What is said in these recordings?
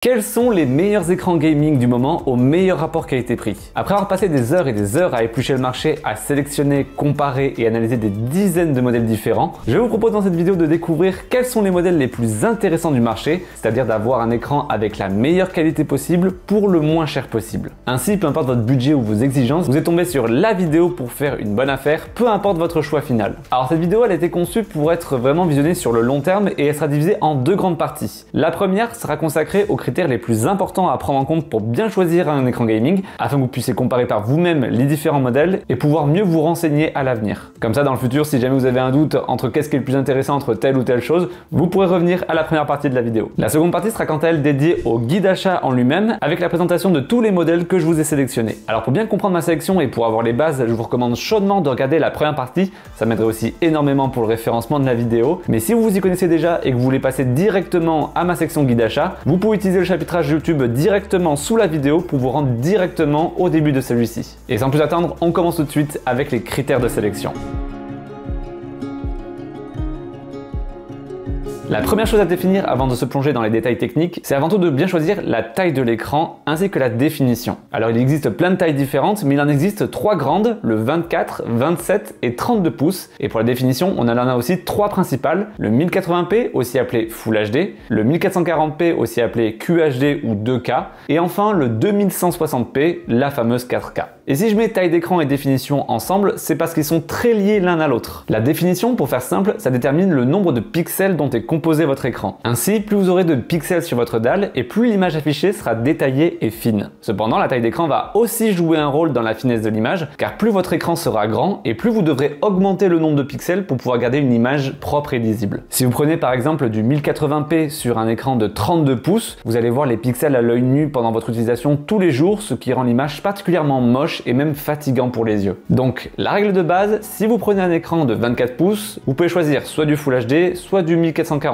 Quels sont les meilleurs écrans gaming du moment au meilleur rapport qualité-prix? Après avoir passé des heures et des heures à éplucher le marché, à sélectionner, comparer et analyser des dizaines de modèles différents, je vous propose dans cette vidéo de découvrir quels sont les modèles les plus intéressants du marché, c'est-à-dire d'avoir un écran avec la meilleure qualité possible pour le moins cher possible. Ainsi, peu importe votre budget ou vos exigences, vous êtes tombé sur la vidéo pour faire une bonne affaire, peu importe votre choix final. Alors cette vidéo, elle a été conçue pour être vraiment visionnée sur le long terme et elle sera divisée en deux grandes parties. La première sera consacrée aux critères les plus importants à prendre en compte pour bien choisir un écran gaming afin que vous puissiez comparer par vous-même les différents modèles et pouvoir mieux vous renseigner à l'avenir. Comme ça, dans le futur, si jamais vous avez un doute entre qu'est-ce qui est le plus intéressant entre telle ou telle chose, vous pourrez revenir à la première partie de la vidéo. La seconde partie sera quant à elle dédiée au guide achat en lui-même avec la présentation de tous les modèles que je vous ai sélectionnés. Alors pour bien comprendre ma sélection et pour avoir les bases, je vous recommande chaudement de regarder la première partie, ça m'aiderait aussi énormément pour le référencement de la vidéo. Mais si vous vous y connaissez déjà et que vous voulez passer directement à ma section guide achat, vous pouvez utiliser le chapitrage YouTube directement sous la vidéo pour vous rendre directement au début de celui-ci. Et sans plus attendre, on commence tout de suite avec les critères de sélection. La première chose à définir avant de se plonger dans les détails techniques, c'est avant tout de bien choisir la taille de l'écran ainsi que la définition. Alors il existe plein de tailles différentes, mais il en existe trois grandes, le 24, 27 et 32 pouces. Et pour la définition, on en a aussi trois principales, le 1080p, aussi appelé Full HD, le 1440p, aussi appelé QHD ou 2K, et enfin le 2160p, la fameuse 4K. Et si je mets taille d'écran et définition ensemble, c'est parce qu'ils sont très liés l'un à l'autre. La définition, pour faire simple, ça détermine le nombre de pixels dont est composé votre écran. Ainsi, plus vous aurez de pixels sur votre dalle et plus l'image affichée sera détaillée et fine. Cependant, la taille d'écran va aussi jouer un rôle dans la finesse de l'image, car plus votre écran sera grand et plus vous devrez augmenter le nombre de pixels pour pouvoir garder une image propre et lisible. Si vous prenez par exemple du 1080p sur un écran de 32 pouces, vous allez voir les pixels à l'œil nu pendant votre utilisation tous les jours, ce qui rend l'image particulièrement moche et même fatigant pour les yeux. Donc la règle de base, si vous prenez un écran de 24 pouces, vous pouvez choisir soit du Full HD, soit du 1440p.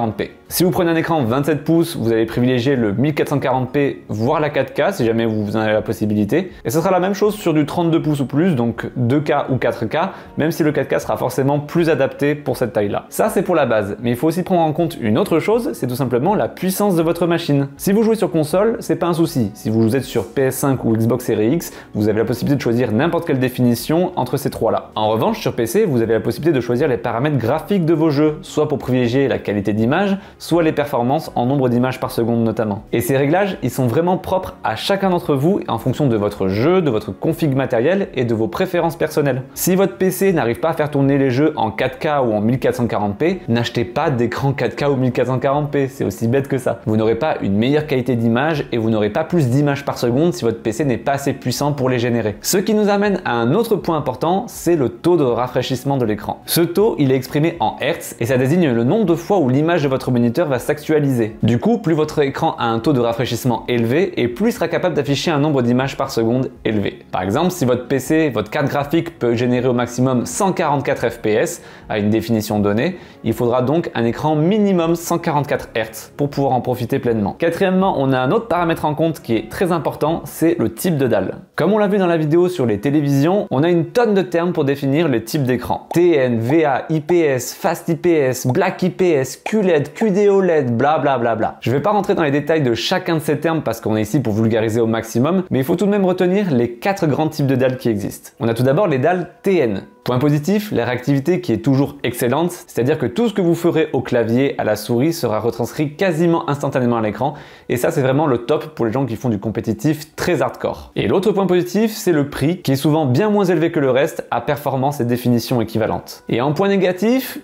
Si vous prenez un écran 27 pouces, vous allez privilégier le 1440p, voire la 4K si jamais vous en avez la possibilité. Et ce sera la même chose sur du 32 pouces ou plus, donc 2K ou 4K, même si le 4K sera forcément plus adapté pour cette taille-là. Ça c'est pour la base, mais il faut aussi prendre en compte une autre chose, c'est tout simplement la puissance de votre machine. Si vous jouez sur console, c'est pas un souci. Si vous êtes sur PS5 ou Xbox Series X, vous avez la possibilité de choisir n'importe quelle définition entre ces trois-là. En revanche, sur PC, vous avez la possibilité de choisir les paramètres graphiques de vos jeux, soit pour privilégier la qualité d'image, soit les performances en nombre d'images par seconde notamment. Et ces réglages, ils sont vraiment propres à chacun d'entre vous en fonction de votre jeu, de votre config matériel et de vos préférences personnelles. Si votre PC n'arrive pas à faire tourner les jeux en 4K ou en 1440p, n'achetez pas d'écran 4K ou 1440p, c'est aussi bête que ça. Vous n'aurez pas une meilleure qualité d'image et vous n'aurez pas plus d'images par seconde si votre PC n'est pas assez puissant pour les générer. Ce qui nous amène à un autre point important, c'est le taux de rafraîchissement de l'écran. Ce taux, il est exprimé en Hertz et ça désigne le nombre de fois où l'image de votre moniteur va s'actualiser. Du coup, plus votre écran a un taux de rafraîchissement élevé et plus il sera capable d'afficher un nombre d'images par seconde élevé. Par exemple, si votre PC, votre carte graphique peut générer au maximum 144 fps à une définition donnée, il faudra donc un écran minimum 144 Hz pour pouvoir en profiter pleinement. Quatrièmement, on a un autre paramètre en compte qui est très important, c'est le type de dalle. Comme on l'a vu dans la vidéo sur les télévisions, on a une tonne de termes pour définir les types d'écran. TN, VA, IPS, Fast IPS, Black IPS, QLED, QD-OLED, bla bla bla bla. Je vais pas rentrer dans les détails de chacun de ces termes parce qu'on est ici pour vulgariser au maximum, mais il faut tout de même retenir les 4 grands types de dalles qui existent. On a tout d'abord les dalles TN. Point positif, la réactivité qui est toujours excellente, c'est-à-dire que tout ce que vous ferez au clavier, à la souris sera retranscrit quasiment instantanément à l'écran, et ça c'est vraiment le top pour les gens qui font du compétitif très hardcore. Et l'autre point positif, c'est le prix, qui est souvent bien moins élevé que le reste, à performance et définition équivalentes. Et en point négatif,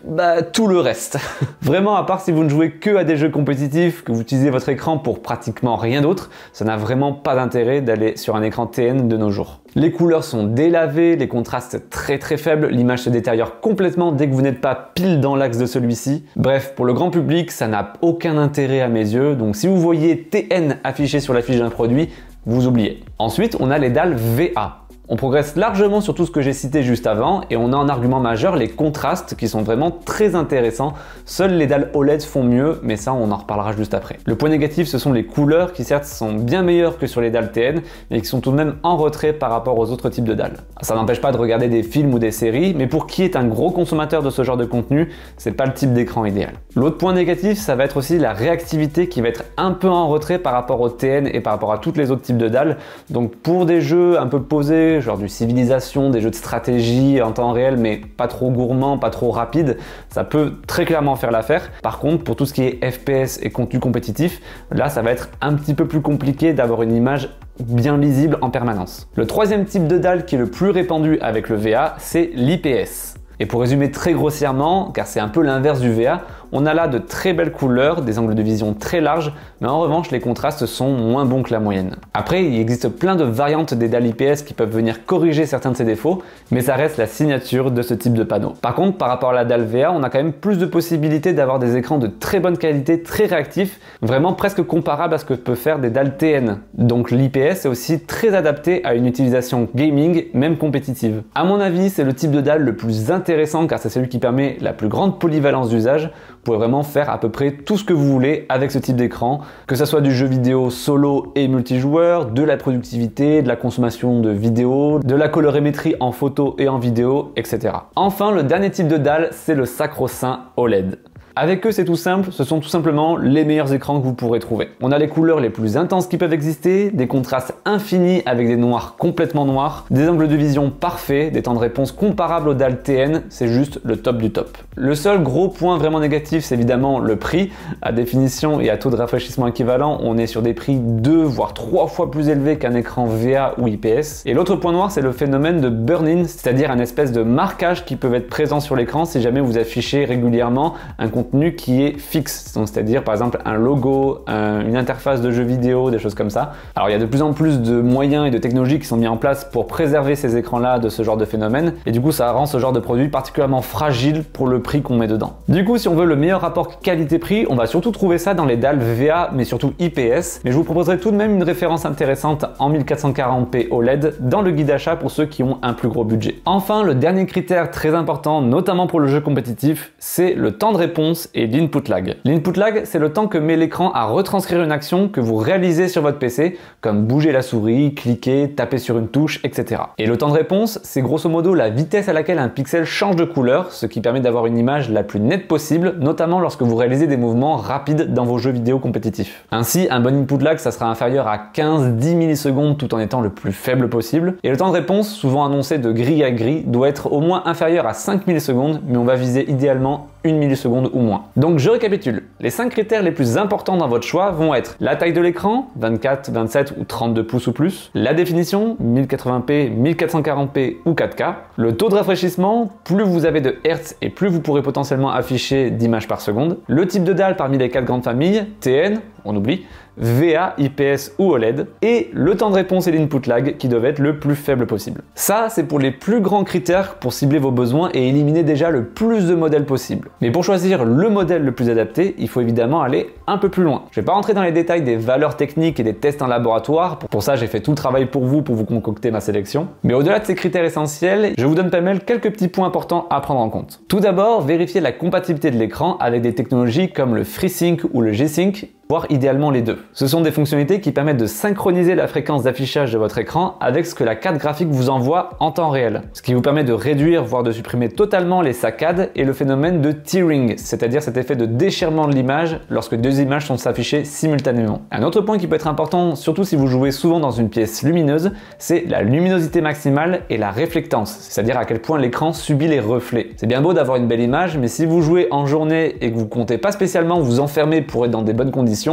tout le reste. Vraiment, à part si vous ne jouez que à des jeux compétitifs, que vous utilisez votre écran pour pratiquement rien d'autre, ça n'a vraiment pas d'intérêt d'aller sur un écran TN de nos jours. Les couleurs sont délavées, les contrastes très faibles, l'image se détériore complètement dès que vous n'êtes pas pile dans l'axe de celui-ci. Bref, pour le grand public, ça n'a aucun intérêt à mes yeux, donc si vous voyez TN affiché sur la fiche d'un produit, vous oubliez. Ensuite, on a les dalles VA. On progresse largement sur tout ce que j'ai cité juste avant et on a en argument majeur les contrastes qui sont vraiment très intéressants. Seules les dalles OLED font mieux, mais ça on en reparlera juste après. Le point négatif, ce sont les couleurs qui certes sont bien meilleures que sur les dalles TN, mais qui sont tout de même en retrait par rapport aux autres types de dalles. Ça n'empêche pas de regarder des films ou des séries, mais pour qui est un gros consommateur de ce genre de contenu, c'est pas le type d'écran idéal. L'autre point négatif, ça va être aussi la réactivité qui va être un peu en retrait par rapport au TN et par rapport à tous les autres types de dalles. Donc pour des jeux un peu posés, genre du Civilisation, des jeux de stratégie en temps réel, mais pas trop gourmands, pas trop rapides, ça peut très clairement faire l'affaire. Par contre, pour tout ce qui est FPS et contenu compétitif, là ça va être un petit peu plus compliqué d'avoir une image bien lisible en permanence. Le troisième type de dalle qui est le plus répandu avec le VA, c'est l'IPS. Et pour résumer très grossièrement, car c'est un peu l'inverse du VA, on a là de très belles couleurs, des angles de vision très larges, mais en revanche les contrastes sont moins bons que la moyenne. Après, il existe plein de variantes des dalles IPS qui peuvent venir corriger certains de ces défauts, mais ça reste la signature de ce type de panneau. Par contre, par rapport à la dalle VA, on a quand même plus de possibilités d'avoir des écrans de très bonne qualité, très réactifs, vraiment presque comparables à ce que peut faire des dalles TN. Donc l'IPS est aussi très adapté à une utilisation gaming, même compétitive. À mon avis, c'est le type de dalle le plus intéressant car c'est celui qui permet la plus grande polyvalence d'usage. Vous pouvez vraiment faire à peu près tout ce que vous voulez avec ce type d'écran, que ce soit du jeu vidéo solo et multijoueur, de la productivité, de la consommation de vidéos, de la colorimétrie en photo et en vidéo, etc. Enfin, le dernier type de dalle, c'est le sacro-saint OLED. Avec eux, c'est tout simple, ce sont tout simplement les meilleurs écrans que vous pourrez trouver. On a les couleurs les plus intenses qui peuvent exister, des contrastes infinis avec des noirs complètement noirs, des angles de vision parfaits, des temps de réponse comparables aux dalles TN, c'est juste le top du top. Le seul gros point vraiment négatif, c'est évidemment le prix. À définition et à taux de rafraîchissement équivalent, on est sur des prix 2 voire 3 fois plus élevés qu'un écran VA ou IPS. Et l'autre point noir, c'est le phénomène de burn-in, c'est-à-dire un espèce de marquage qui peut être présent sur l'écran si jamais vous affichez régulièrement un contenu qui est fixe, c'est-à-dire par exemple un logo, une interface de jeu vidéo, des choses comme ça. Alors il y a de plus en plus de moyens et de technologies qui sont mis en place pour préserver ces écrans-là de ce genre de phénomène, et du coup ça rend ce genre de produit particulièrement fragile pour le prix qu'on met dedans. Du coup, si on veut le meilleur rapport qualité-prix, on va surtout trouver ça dans les dalles VA, mais surtout IPS, mais je vous proposerai tout de même une référence intéressante en 1440p OLED dans le guide d'achat pour ceux qui ont un plus gros budget. Enfin, le dernier critère très important, notamment pour le jeu compétitif, c'est le temps de réponse et l'input lag. L'input lag, c'est le temps que met l'écran à retranscrire une action que vous réalisez sur votre PC, comme bouger la souris, cliquer, taper sur une touche, etc. Et le temps de réponse, c'est grosso modo la vitesse à laquelle un pixel change de couleur, ce qui permet d'avoir une image la plus nette possible, notamment lorsque vous réalisez des mouvements rapides dans vos jeux vidéo compétitifs. Ainsi, un bon input lag, ça sera inférieur à 15-10 millisecondes tout en étant le plus faible possible. Et le temps de réponse, souvent annoncé de grille à grille, doit être au moins inférieur à 5 millisecondes, mais on va viser idéalement 1 milliseconde ou moins. Donc je récapitule, les 5 critères les plus importants dans votre choix vont être la taille de l'écran, 24, 27 ou 32 pouces ou plus, la définition, 1080p, 1440p ou 4K, le taux de rafraîchissement, plus vous avez de Hertz et plus vous pourrez potentiellement afficher d'images par seconde, le type de dalle parmi les 4 grandes familles, TN, on oublie, VA, IPS ou OLED, et le temps de réponse et l'input lag qui doivent être le plus faible possible. Ça, c'est pour les plus grands critères pour cibler vos besoins et éliminer déjà le plus de modèles possible. Mais pour choisir le modèle le plus adapté, il faut évidemment aller un peu plus loin. Je vais pas rentrer dans les détails des valeurs techniques et des tests en laboratoire, pour ça j'ai fait tout le travail pour vous concocter ma sélection. Mais au-delà de ces critères essentiels, je vous donne pêle-mêle quelques petits points importants à prendre en compte. Tout d'abord, vérifiez la compatibilité de l'écran avec des technologies comme le FreeSync ou le G-Sync, voire idéalement les deux. Ce sont des fonctionnalités qui permettent de synchroniser la fréquence d'affichage de votre écran avec ce que la carte graphique vous envoie en temps réel, ce qui vous permet de réduire, voire de supprimer totalement les saccades et le phénomène de tearing, c'est-à-dire cet effet de déchirement de l'image lorsque deux images sont affichées simultanément. Un autre point qui peut être important, surtout si vous jouez souvent dans une pièce lumineuse, c'est la luminosité maximale et la réflectance, c'est-à-dire à quel point l'écran subit les reflets. C'est bien beau d'avoir une belle image, mais si vous jouez en journée et que vous comptez pas spécialement vous enfermer pour être dans des bonnes conditions,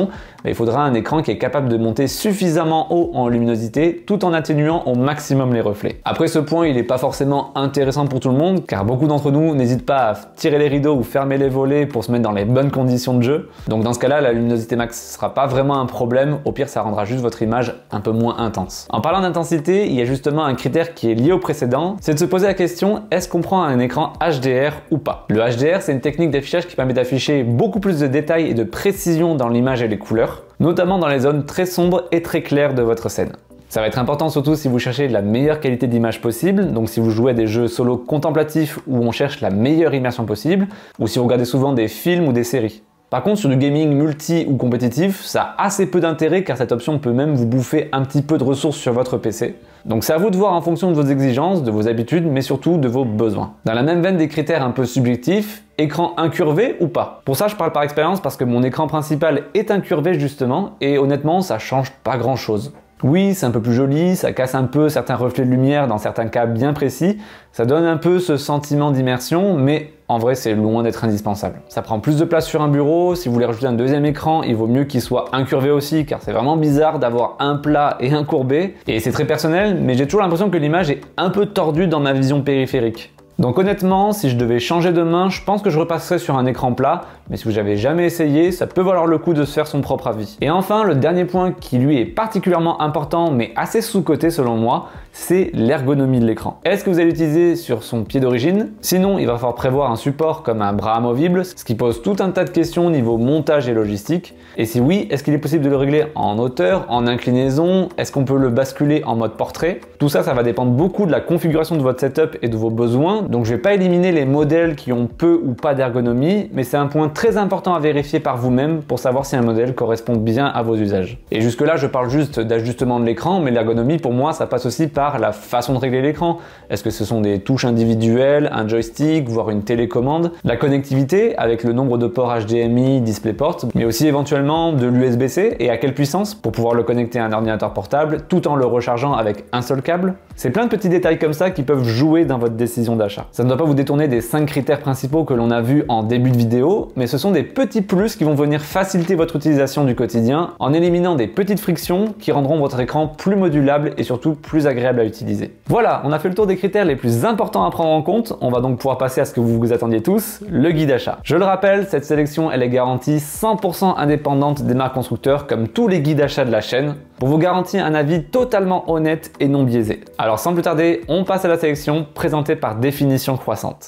il faudra un écran qui est capable de monter suffisamment haut en luminosité tout en atténuant au maximum les reflets. Après, ce point il n'est pas forcément intéressant pour tout le monde car beaucoup d'entre nous n'hésitent pas à tirer les rideaux ou fermer les volets pour se mettre dans les bonnes conditions de jeu. Donc dans ce cas-là, la luminosité max sera pas vraiment un problème, au pire ça rendra juste votre image un peu moins intense. En parlant d'intensité, il y a justement un critère qui est lié au précédent, c'est de se poser la question, est-ce qu'on prend un écran HDR ou pas? Le HDR, c'est une technique d'affichage qui permet d'afficher beaucoup plus de détails et de précision dans l'image et les couleurs, notamment dans les zones très sombres et très claires de votre scène. Ça va être important surtout si vous cherchez la meilleure qualité d'image possible, donc si vous jouez à des jeux solo contemplatifs où on cherche la meilleure immersion possible, ou si vous regardez souvent des films ou des séries. Par contre, sur du gaming multi ou compétitif, ça a assez peu d'intérêt car cette option peut même vous bouffer un petit peu de ressources sur votre PC. Donc c'est à vous de voir en fonction de vos exigences, de vos habitudes, mais surtout de vos besoins. Dans la même veine des critères un peu subjectifs, écran incurvé ou pas? Pour ça, je parle par expérience parce que mon écran principal est incurvé justement, et honnêtement, ça change pas grand chose. Oui, c'est un peu plus joli, ça casse un peu certains reflets de lumière dans certains cas bien précis, ça donne un peu ce sentiment d'immersion, mais en vrai c'est loin d'être indispensable. Ça prend plus de place sur un bureau, si vous voulez rajouter un deuxième écran, il vaut mieux qu'il soit incurvé aussi, car c'est vraiment bizarre d'avoir un plat et un courbé, et c'est très personnel, mais j'ai toujours l'impression que l'image est un peu tordue dans ma vision périphérique. Donc honnêtement, si je devais changer de main, je pense que je repasserais sur un écran plat, mais si vous n'avez jamais essayé, ça peut valoir le coup de se faire son propre avis. Et enfin, le dernier point qui lui est particulièrement important, mais assez sous-coté selon moi, c'est l'ergonomie de l'écran. Est-ce que vous allez l'utiliser sur son pied d'origine? Sinon, il va falloir prévoir un support comme un bras amovible, ce qui pose tout un tas de questions au niveau montage et logistique. Et si oui, est-ce qu'il est possible de le régler en hauteur, en inclinaison? Est-ce qu'on peut le basculer en mode portrait? Tout ça, ça va dépendre beaucoup de la configuration de votre setup et de vos besoins. Donc je vais pas éliminer les modèles qui ont peu ou pas d'ergonomie, mais c'est un point très important à vérifier par vous-même pour savoir si un modèle correspond bien à vos usages. Et jusque là, je parle juste d'ajustement de l'écran, mais l'ergonomie pour moi, ça passe aussi par la façon de régler l'écran. Est-ce que ce sont des touches individuelles, un joystick, voire une télécommande? La connectivité avec le nombre de ports HDMI, DisplayPort, mais aussi éventuellement de l'USB-C et à quelle puissance pour pouvoir le connecter à un ordinateur portable tout en le rechargeant avec un seul câble. C'est plein de petits détails comme ça qui peuvent jouer dans votre décision d'achat. Ça ne doit pas vous détourner des 5 critères principaux que l'on a vus en début de vidéo, mais ce sont des petits plus qui vont venir faciliter votre utilisation du quotidien en éliminant des petites frictions qui rendront votre écran plus modulable et surtout plus agréable à utiliser. Voilà, on a fait le tour des critères les plus importants à prendre en compte. On va donc pouvoir passer à ce que vous vous attendiez tous, le guide achat. Je le rappelle, cette sélection elle est garantie 100% indépendante des marques constructeurs comme tous les guides achats de la chaîne pour vous garantir un avis totalement honnête et non biaisé. Alors sans plus tarder, on passe à la sélection présentée par Définition Croissante.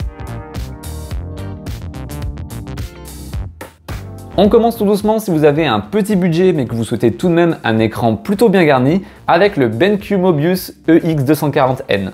On commence tout doucement si vous avez un petit budget mais que vous souhaitez tout de même un écran plutôt bien garni avec le BenQ Mobius EX240N.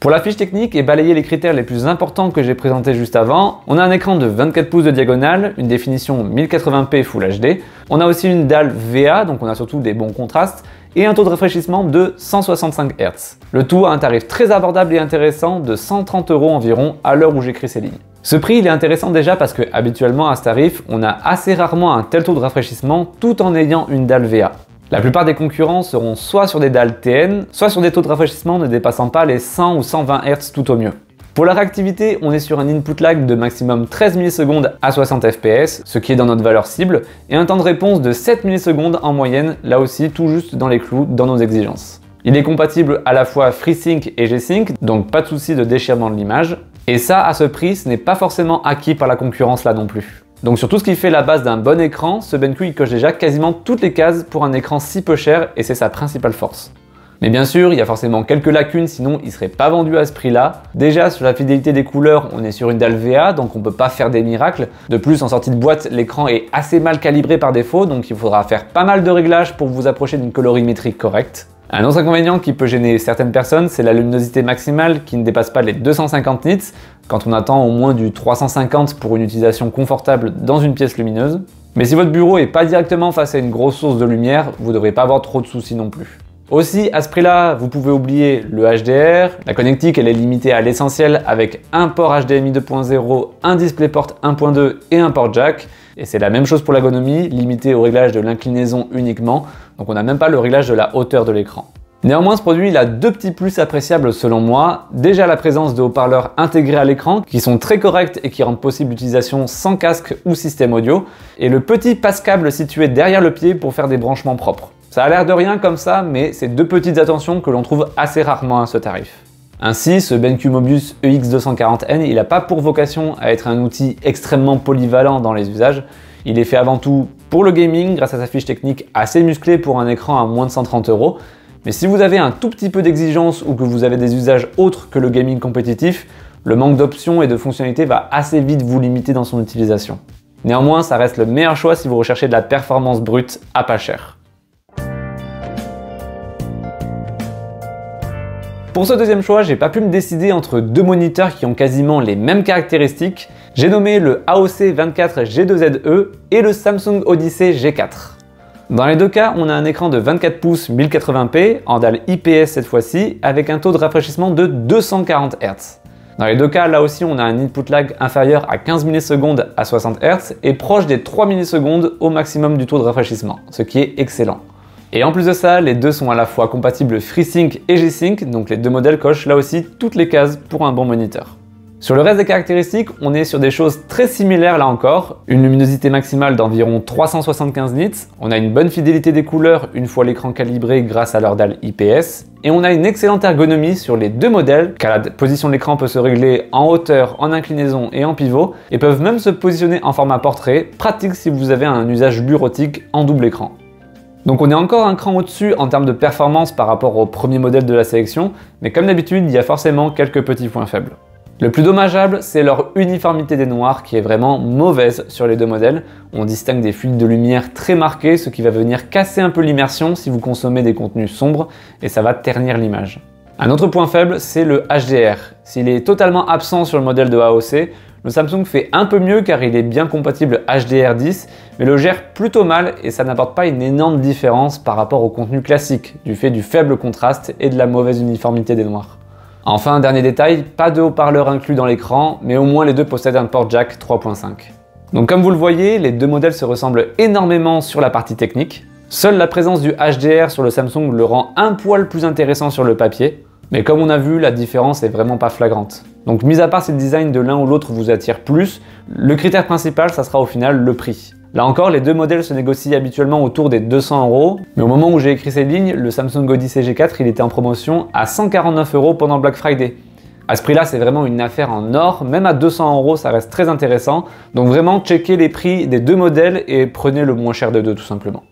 Pour la fiche technique et balayer les critères les plus importants que j'ai présentés juste avant, on a un écran de 24 pouces de diagonale, une définition 1080p Full HD, on a aussi une dalle VA, donc on a surtout des bons contrastes, et un taux de rafraîchissement de 165 Hz. Le tout à un tarif très abordable et intéressant de 130 € environ à l'heure où j'écris ces lignes. Ce prix il est intéressant déjà parce que habituellement à ce tarif, on a assez rarement un tel taux de rafraîchissement tout en ayant une dalle VA. La plupart des concurrents seront soit sur des dalles TN, soit sur des taux de rafraîchissement ne dépassant pas les 100 ou 120 Hz tout au mieux. Pour la réactivité, on est sur un input lag de maximum 13 millisecondes à 60 fps, ce qui est dans notre valeur cible, et un temps de réponse de 7 millisecondes en moyenne, là aussi tout juste dans les clous, dans nos exigences. Il est compatible à la fois FreeSync et G-Sync, donc pas de souci de déchirement de l'image, et ça à ce prix, ce n'est pas forcément acquis par la concurrence là non plus. Donc sur tout ce qui fait la base d'un bon écran, ce BenQ il coche déjà quasiment toutes les cases pour un écran si peu cher et c'est sa principale force. Mais bien sûr, il y a forcément quelques lacunes, sinon il ne serait pas vendu à ce prix-là. Déjà, sur la fidélité des couleurs, on est sur une dalle VA, donc on ne peut pas faire des miracles. De plus, en sortie de boîte, l'écran est assez mal calibré par défaut, donc il faudra faire pas mal de réglages pour vous approcher d'une colorimétrie correcte. Un autre inconvénient qui peut gêner certaines personnes, c'est la luminosité maximale qui ne dépasse pas les 250 nits, quand on attend au moins du 350 pour une utilisation confortable dans une pièce lumineuse. Mais si votre bureau n'est pas directement face à une grosse source de lumière, vous ne devrez pas avoir trop de soucis non plus. Aussi, à ce prix-là, vous pouvez oublier le HDR, la connectique elle est limitée à l'essentiel avec un port HDMI 2.0, un DisplayPort 1.2 et un port jack. Et c'est la même chose pour l'ergonomie, limitée au réglage de l'inclinaison uniquement, donc on n'a même pas le réglage de la hauteur de l'écran. Néanmoins, ce produit il a deux petits plus appréciables selon moi. Déjà la présence de haut-parleurs intégrés à l'écran, qui sont très corrects et qui rendent possible l'utilisation sans casque ou système audio, et le petit passe-câble situé derrière le pied pour faire des branchements propres. Ça a l'air de rien comme ça, mais c'est deux petites attentions que l'on trouve assez rarement à ce tarif. Ainsi, ce BenQ Mobius EX240N, il n'a pas pour vocation à être un outil extrêmement polyvalent dans les usages. Il est fait avant tout pour le gaming, grâce à sa fiche technique assez musclée pour un écran à moins de 130 €. Mais si vous avez un tout petit peu d'exigence ou que vous avez des usages autres que le gaming compétitif, le manque d'options et de fonctionnalités va assez vite vous limiter dans son utilisation. Néanmoins, ça reste le meilleur choix si vous recherchez de la performance brute à pas cher. Pour ce deuxième choix, j'ai pas pu me décider entre deux moniteurs qui ont quasiment les mêmes caractéristiques. J'ai nommé le AOC 24 G2ZE et le Samsung Odyssey G4. Dans les deux cas, on a un écran de 24 pouces 1080p, en dalle IPS cette fois-ci, avec un taux de rafraîchissement de 240 Hz. Dans les deux cas, là aussi, on a un input lag inférieur à 15 millisecondes à 60 Hz et proche des 3 millisecondes au maximum du taux de rafraîchissement, ce qui est excellent. Et en plus de ça, les deux sont à la fois compatibles FreeSync et G-Sync, donc les deux modèles cochent là aussi toutes les cases pour un bon moniteur. Sur le reste des caractéristiques, on est sur des choses très similaires là encore. Une luminosité maximale d'environ 375 nits, on a une bonne fidélité des couleurs une fois l'écran calibré grâce à leur dalle IPS, et on a une excellente ergonomie sur les deux modèles, car la position de l'écran peut se régler en hauteur, en inclinaison et en pivot, et peuvent même se positionner en format portrait, pratique si vous avez un usage bureautique en double écran. Donc on est encore un cran au-dessus en termes de performance par rapport au premier modèle de la sélection, mais comme d'habitude, il y a forcément quelques petits points faibles. Le plus dommageable, c'est leur uniformité des noirs qui est vraiment mauvaise sur les deux modèles. On distingue des fuites de lumière très marquées, ce qui va venir casser un peu l'immersion si vous consommez des contenus sombres, et ça va ternir l'image. Un autre point faible, c'est le HDR. S'il est totalement absent sur le modèle de AOC, le Samsung fait un peu mieux car il est bien compatible HDR10, mais le gère plutôt mal et ça n'apporte pas une énorme différence par rapport au contenu classique, du fait du faible contraste et de la mauvaise uniformité des noirs. Enfin, dernier détail, pas de haut-parleur inclus dans l'écran, mais au moins les deux possèdent un port jack 3.5. Donc comme vous le voyez, les deux modèles se ressemblent énormément sur la partie technique. Seule la présence du HDR sur le Samsung le rend un poil plus intéressant sur le papier, mais comme on a vu, la différence est vraiment pas flagrante. Donc mis à part si le design de l'un ou l'autre vous attire plus, le critère principal, ça sera au final le prix. Là encore, les deux modèles se négocient habituellement autour des 200 €, mais au moment où j'ai écrit ces lignes, le Samsung Odyssey G4 il était en promotion à 149 € pendant Black Friday. À ce prix-là, c'est vraiment une affaire en or, même à 200 € ça reste très intéressant, donc vraiment checkez les prix des deux modèles et prenez le moins cher des deux tout simplement.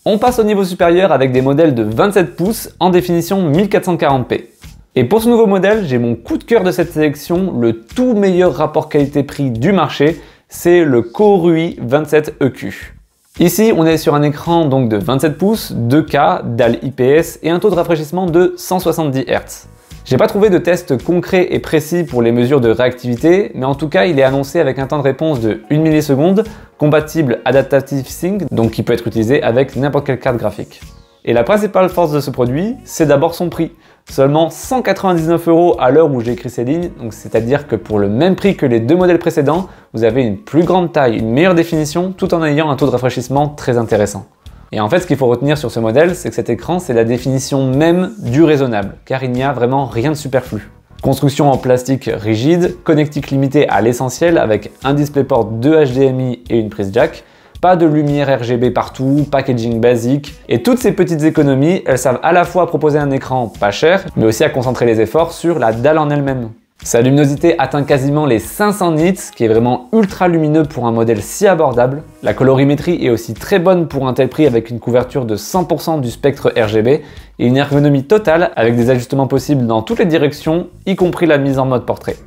On passe au niveau supérieur avec des modèles de 27 pouces en définition 1440p. Et pour ce nouveau modèle, j'ai mon coup de cœur de cette sélection, le tout meilleur rapport qualité-prix du marché, c'est le Korui 27EQ. Ici, on est sur un écran donc de 27 pouces, 2K, dalle IPS et un taux de rafraîchissement de 170 Hz. J'ai pas trouvé de test concret et précis pour les mesures de réactivité, mais en tout cas, il est annoncé avec un temps de réponse de 1 milliseconde, compatible Adaptive Sync, donc qui peut être utilisé avec n'importe quelle carte graphique. Et la principale force de ce produit, c'est d'abord son prix. Seulement 199 € à l'heure où j'ai écrit ces lignes, donc c'est-à-dire que pour le même prix que les deux modèles précédents, vous avez une plus grande taille, une meilleure définition, tout en ayant un taux de rafraîchissement très intéressant. Et en fait, ce qu'il faut retenir sur ce modèle, c'est que cet écran, c'est la définition même du raisonnable, car il n'y a vraiment rien de superflu. Construction en plastique rigide, connectique limitée à l'essentiel avec un DisplayPort 2 HDMI et une prise jack, pas de lumière RGB partout, packaging basique, et toutes ces petites économies, elles servent à la fois à proposer un écran pas cher, mais aussi à concentrer les efforts sur la dalle en elle-même. Sa luminosité atteint quasiment les 500 nits, ce qui est vraiment ultra lumineux pour un modèle si abordable. La colorimétrie est aussi très bonne pour un tel prix avec une couverture de 100% du spectre RGB et une ergonomie totale avec des ajustements possibles dans toutes les directions, y compris la mise en mode portrait.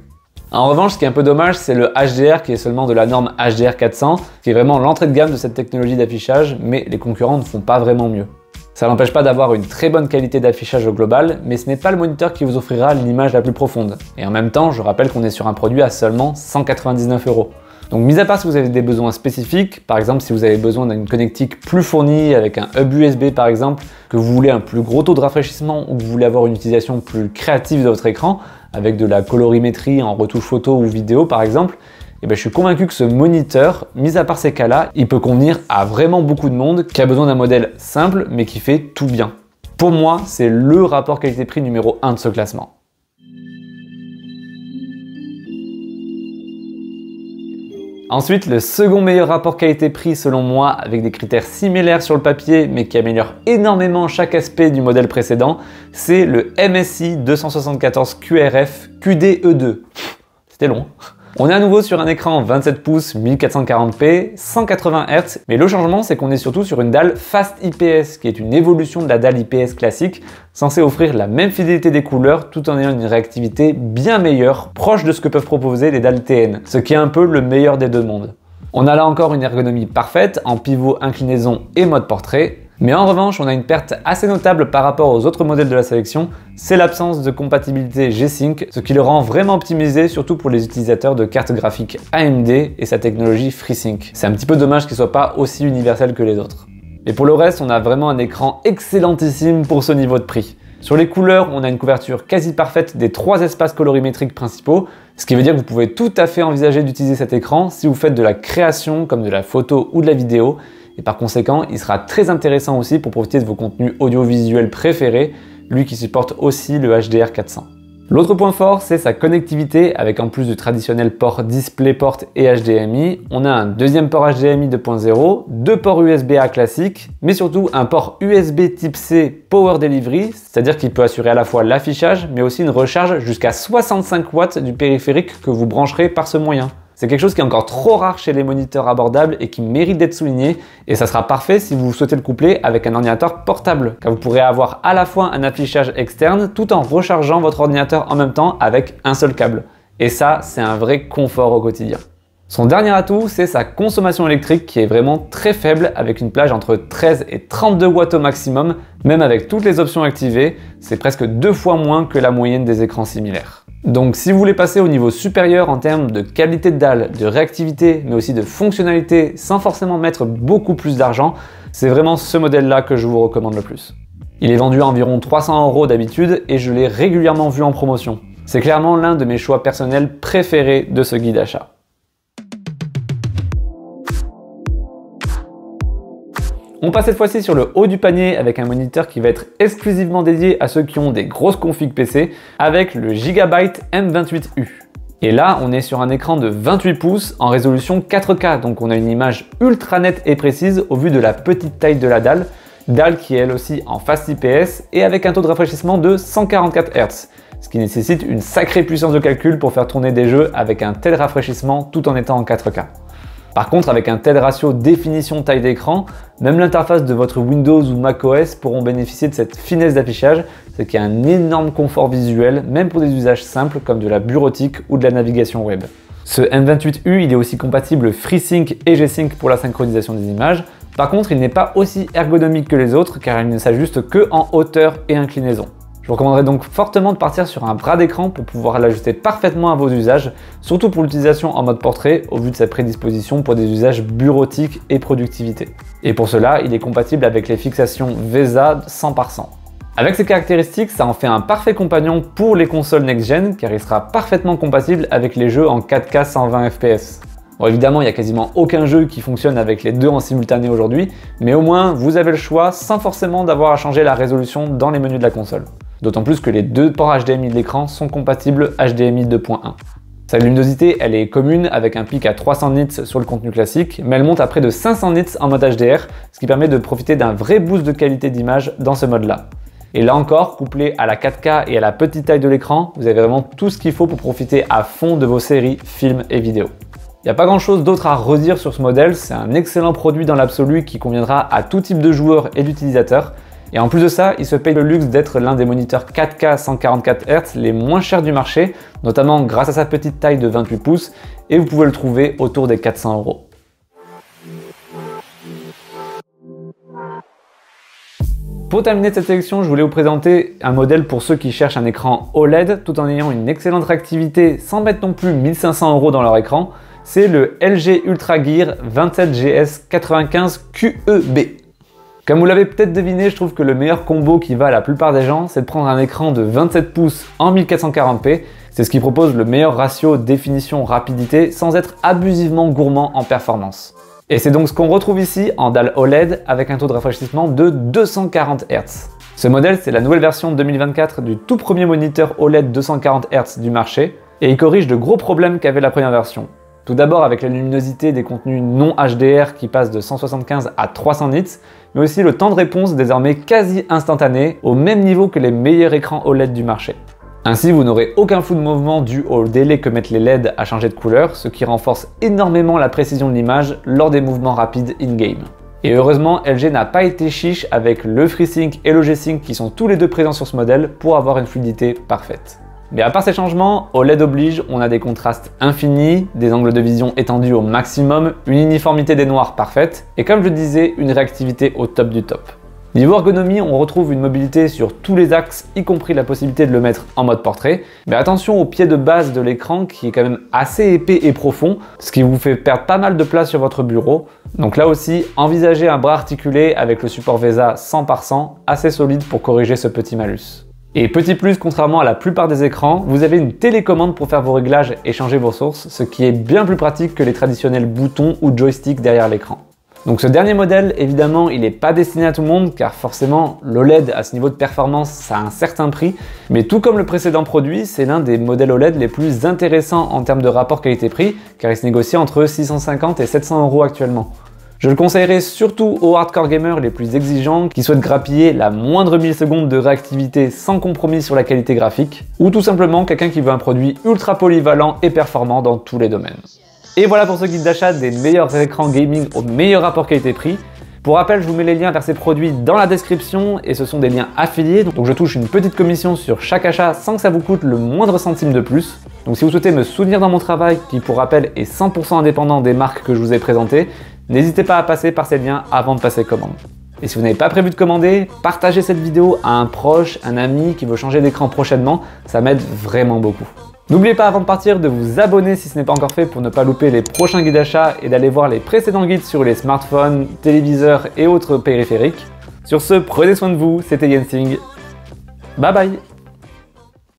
En revanche, ce qui est un peu dommage, c'est le HDR qui est seulement de la norme HDR 400, qui est vraiment l'entrée de gamme de cette technologie d'affichage, mais les concurrents ne font pas vraiment mieux. Ça n'empêche pas d'avoir une très bonne qualité d'affichage au global, mais ce n'est pas le moniteur qui vous offrira l'image la plus profonde. Et en même temps, je rappelle qu'on est sur un produit à seulement 199 €. Donc mis à part si vous avez des besoins spécifiques, par exemple si vous avez besoin d'une connectique plus fournie avec un hub USB par exemple, que vous voulez un plus gros taux de rafraîchissement ou que vous voulez avoir une utilisation plus créative de votre écran, avec de la colorimétrie en retouche photo ou vidéo par exemple, et je suis convaincu que ce moniteur, mis à part ces cas-là, il peut convenir à vraiment beaucoup de monde qui a besoin d'un modèle simple mais qui fait tout bien. Pour moi, c'est le rapport qualité-prix numéro 1 de ce classement. Ensuite, le second meilleur rapport qualité-prix selon moi, avec des critères similaires sur le papier mais qui améliorent énormément chaque aspect du modèle précédent, c'est le MSI 274 QRF QD-E2. C'était long. On est à nouveau sur un écran 27 pouces 1440p, 180 Hz, mais le changement c'est qu'on est surtout sur une dalle Fast IPS, qui est une évolution de la dalle IPS classique, censée offrir la même fidélité des couleurs tout en ayant une réactivité bien meilleure, proche de ce que peuvent proposer les dalles TN, ce qui est un peu le meilleur des deux mondes. On a là encore une ergonomie parfaite en pivot, inclinaison et mode portrait. Mais en revanche, on a une perte assez notable par rapport aux autres modèles de la sélection, c'est l'absence de compatibilité G-Sync, ce qui le rend vraiment optimisé, surtout pour les utilisateurs de cartes graphiques AMD et sa technologie FreeSync. C'est un petit peu dommage qu'il soit pas aussi universel que les autres. Et pour le reste, on a vraiment un écran excellentissime pour ce niveau de prix. Sur les couleurs, on a une couverture quasi parfaite des 3 espaces colorimétriques principaux, ce qui veut dire que vous pouvez tout à fait envisager d'utiliser cet écran si vous faites de la création comme de la photo ou de la vidéo, et par conséquent, il sera très intéressant aussi pour profiter de vos contenus audiovisuels préférés, lui qui supporte aussi le HDR400. L'autre point fort, c'est sa connectivité, avec en plus du traditionnel port DisplayPort et HDMI, on a un deuxième port HDMI 2.0, 2 ports USB-A classiques, mais surtout un port USB Type C Power Delivery, c'est-à-dire qu'il peut assurer à la fois l'affichage, mais aussi une recharge jusqu'à 65 watts du périphérique que vous brancherez par ce moyen. C'est quelque chose qui est encore trop rare chez les moniteurs abordables et qui mérite d'être souligné, et ça sera parfait si vous souhaitez le coupler avec un ordinateur portable, car vous pourrez avoir à la fois un affichage externe tout en rechargeant votre ordinateur en même temps avec un seul câble. Et ça, c'est un vrai confort au quotidien. Son dernier atout, c'est sa consommation électrique qui est vraiment très faible, avec une plage entre 13 et 32 watts au maximum, même avec toutes les options activées, c'est presque 2 fois moins que la moyenne des écrans similaires. Donc si vous voulez passer au niveau supérieur en termes de qualité de dalle, de réactivité, mais aussi de fonctionnalité sans forcément mettre beaucoup plus d'argent, c'est vraiment ce modèle-là que je vous recommande le plus. Il est vendu à environ 300 € d'habitude et je l'ai régulièrement vu en promotion. C'est clairement l'un de mes choix personnels préférés de ce guide achat. On passe cette fois-ci sur le haut du panier avec un moniteur qui va être exclusivement dédié à ceux qui ont des grosses configs PC avec le Gigabyte M28U. Et là, on est sur un écran de 28 pouces en résolution 4K, donc on a une image ultra nette et précise au vu de la petite taille de la dalle qui est elle aussi en Fast IPS et avec un taux de rafraîchissement de 144 Hz, ce qui nécessite une sacrée puissance de calcul pour faire tourner des jeux avec un tel rafraîchissement tout en étant en 4K. Par contre, avec un tel ratio définition-taille d'écran, même l'interface de votre Windows ou macOS pourront bénéficier de cette finesse d'affichage, ce qui est un énorme confort visuel, même pour des usages simples comme de la bureautique ou de la navigation web. Ce M28U, il est aussi compatible FreeSync et G-Sync pour la synchronisation des images. Par contre, il n'est pas aussi ergonomique que les autres car il ne s'ajuste que en hauteur et inclinaison. Je vous recommanderais donc fortement de partir sur un bras d'écran pour pouvoir l'ajuster parfaitement à vos usages, surtout pour l'utilisation en mode portrait au vu de sa prédisposition pour des usages bureautiques et productivité. Et pour cela, il est compatible avec les fixations VESA 100 par 100. Avec ces caractéristiques, ça en fait un parfait compagnon pour les consoles next-gen car il sera parfaitement compatible avec les jeux en 4K 120 fps. Bon, évidemment, il n'y a quasiment aucun jeu qui fonctionne avec les deux en simultané aujourd'hui, mais au moins vous avez le choix sans forcément d'avoir à changer la résolution dans les menus de la console. D'autant plus que les deux ports HDMI de l'écran sont compatibles HDMI 2.1. Sa luminosité, elle est commune avec un pic à 300 nits sur le contenu classique, mais elle monte à près de 500 nits en mode HDR, ce qui permet de profiter d'un vrai boost de qualité d'image dans ce mode-là. Et là encore, couplé à la 4K et à la petite taille de l'écran, vous avez vraiment tout ce qu'il faut pour profiter à fond de vos séries, films et vidéos. Il n'y a pas grand chose d'autre à redire sur ce modèle, c'est un excellent produit dans l'absolu qui conviendra à tout type de joueurs et d'utilisateurs. Et en plus de ça, il se paye le luxe d'être l'un des moniteurs 4K 144 Hz les moins chers du marché, notamment grâce à sa petite taille de 28 pouces, et vous pouvez le trouver autour des 400 €. Pour terminer cette sélection, je voulais vous présenter un modèle pour ceux qui cherchent un écran OLED tout en ayant une excellente réactivité sans mettre non plus 1500 € dans leur écran. C'est le LG UltraGear 27GS95 QEB. Comme vous l'avez peut-être deviné, je trouve que le meilleur combo qui va à la plupart des gens, c'est de prendre un écran de 27 pouces en 1440p. C'est ce qui propose le meilleur ratio définition-rapidité sans être abusivement gourmand en performance. Et c'est donc ce qu'on retrouve ici en dalle OLED avec un taux de rafraîchissement de 240 Hz. Ce modèle, c'est la nouvelle version 2024 du tout premier moniteur OLED 240 Hz du marché et il corrige de gros problèmes qu'avait la première version. Tout d'abord avec la luminosité des contenus non HDR qui passe de 175 à 300 nits, mais aussi le temps de réponse désormais quasi instantané, au même niveau que les meilleurs écrans OLED du marché. Ainsi, vous n'aurez aucun flou de mouvement dû au délai que mettent les LED à changer de couleur, ce qui renforce énormément la précision de l'image lors des mouvements rapides in-game. Et heureusement, LG n'a pas été chiche avec le FreeSync et le G-Sync qui sont tous les deux présents sur ce modèle pour avoir une fluidité parfaite. Mais à part ces changements, OLED oblige, on a des contrastes infinis, des angles de vision étendus au maximum, une uniformité des noirs parfaite, et comme je disais, une réactivité au top du top. Niveau ergonomie, on retrouve une mobilité sur tous les axes, y compris la possibilité de le mettre en mode portrait. Mais attention au pied de base de l'écran qui est quand même assez épais et profond, ce qui vous fait perdre pas mal de place sur votre bureau. Donc là aussi, envisagez un bras articulé avec le support VESA 100 par 100, assez solide pour corriger ce petit malus. Et petit plus, contrairement à la plupart des écrans, vous avez une télécommande pour faire vos réglages et changer vos sources, ce qui est bien plus pratique que les traditionnels boutons ou joysticks derrière l'écran. Donc ce dernier modèle, évidemment, il n'est pas destiné à tout le monde, car forcément, l'OLED à ce niveau de performance, ça a un certain prix, mais tout comme le précédent produit, c'est l'un des modèles OLED les plus intéressants en termes de rapport qualité-prix, car il se négocie entre 650 et 700 € actuellement. Je le conseillerais surtout aux hardcore gamers les plus exigeants qui souhaitent grappiller la moindre milliseconde de réactivité sans compromis sur la qualité graphique, ou tout simplement quelqu'un qui veut un produit ultra polyvalent et performant dans tous les domaines. Et voilà pour ce guide d'achat des meilleurs écrans gaming au meilleur rapport qualité-prix. Pour rappel, je vous mets les liens vers ces produits dans la description et ce sont des liens affiliés, donc je touche une petite commission sur chaque achat sans que ça vous coûte le moindre centime de plus. Donc si vous souhaitez me soutenir dans mon travail, qui pour rappel est 100% indépendant des marques que je vous ai présentées, n'hésitez pas à passer par ces liens avant de passer commande. Et si vous n'avez pas prévu de commander, partagez cette vidéo à un proche, un ami qui veut changer d'écran prochainement, ça m'aide vraiment beaucoup. N'oubliez pas avant de partir de vous abonner si ce n'est pas encore fait pour ne pas louper les prochains guides d'achat et d'aller voir les précédents guides sur les smartphones, téléviseurs et autres périphériques. Sur ce, prenez soin de vous, c'était Yensing. Bye bye.